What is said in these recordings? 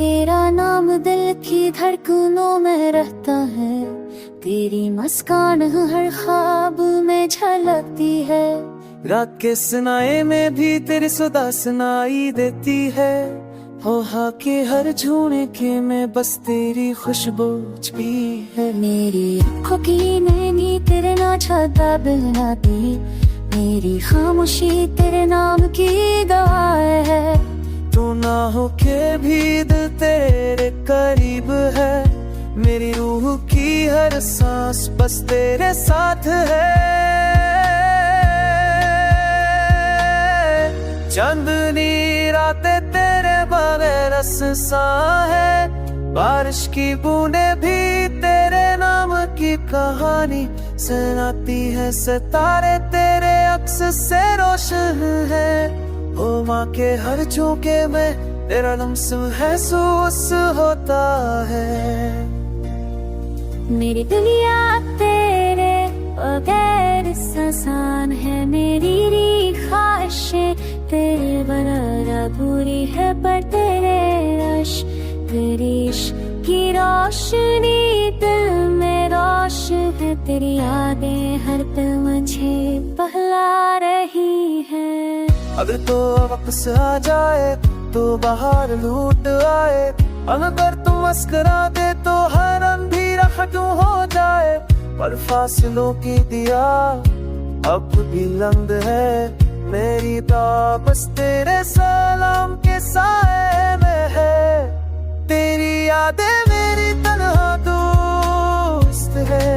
तेरा नाम दिल की धड़कनों में रहता है, तेरी मुस्कान हर ख्वाब में झलकती है। रात के सनाए में भी तेरी सदा सुनाई देती है। हो के हर झोंके में बस तेरी खुशबू छुपी है। मेरी आँखों की नैनी तेरे ना छाता बनाती, मेरी खामोशी तेरे नाम की गवाह है। तू ना हो के भी दिल तेरे करीब है, मेरी रूह की हर सांस बस तेरे साथ है। चांदनी रातें तेरे बगैर सा है, बारिश की बूंदे भी तेरे नाम की कहानी सुनाती है। सितारे तेरे अक्स से रोशन है, ओ माँ के हर झोंके में तेरा लम्स महसूस होता है। मेरी दुनिया तेरे बगैर आसान है, मेरी ख्वाहिशें तेरे बराबर पूरी है। पर तेरे तेरी इश्क की रोशनी दिल में रोशन है, तेरी यादें हर पल मुझे बहला रही है। अगर तो वापस आ जाए तो बाहर लूट आए, अगर तुम मुस्कुरा दे तो हर अंधेरा खत्म हो जाए। पर फासलों की दिया अब भी लंब है, मेरी बस तेरे सलाम के साए में है। तेरी यादें मेरी तन्हा दोस्त है,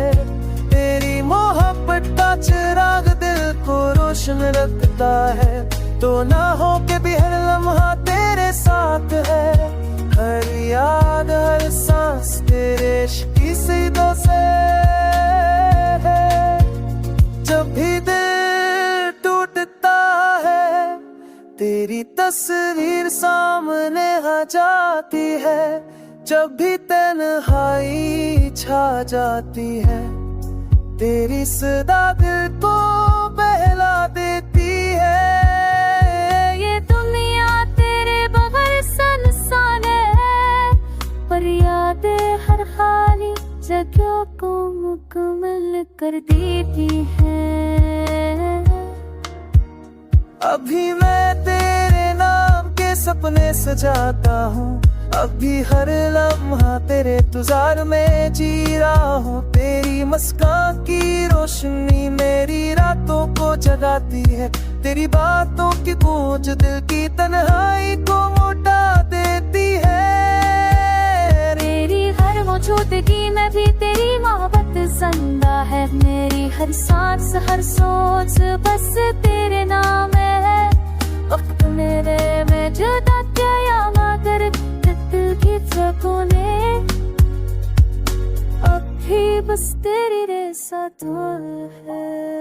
तेरी मोहब्बत का चिराग दिल को रोशन रखता है। तो ना हो के भी हर लम्हा तेरे साथ है, हर याद हर सांस तेरे इश्क की सीधों से है। जब भी दिल टूटता है तेरी तस्वीर सामने आ जाती है, जब भी तन्हाई छा जाती है तेरी सदा दिल को बहला देती है। ये दुनिया तेरे बगैर सुनसान है, पर यादें हर खाली जगह को मुकम्मल कर देती है। अभी मैं तेरे नाम के सपने सजाता हूँ, अभी हर लम्हा तेरे तुजार में जी रहा हूँ। तेरी मुस्कान की रोशनी मेरी रातों को जगाती है, तेरी बातों की गूंज दिल की तन्हाई को मोटा देती है। मेरी हर मौजूदगी में भी तेरी मोहब्बत जिंदा है, मेरी हर सांस हर सोच बस तेरे नाम है। वक्त मेरे में जुदा क्या मगर दिल की फ़िक्रों अब भी बस तेरे साथ है।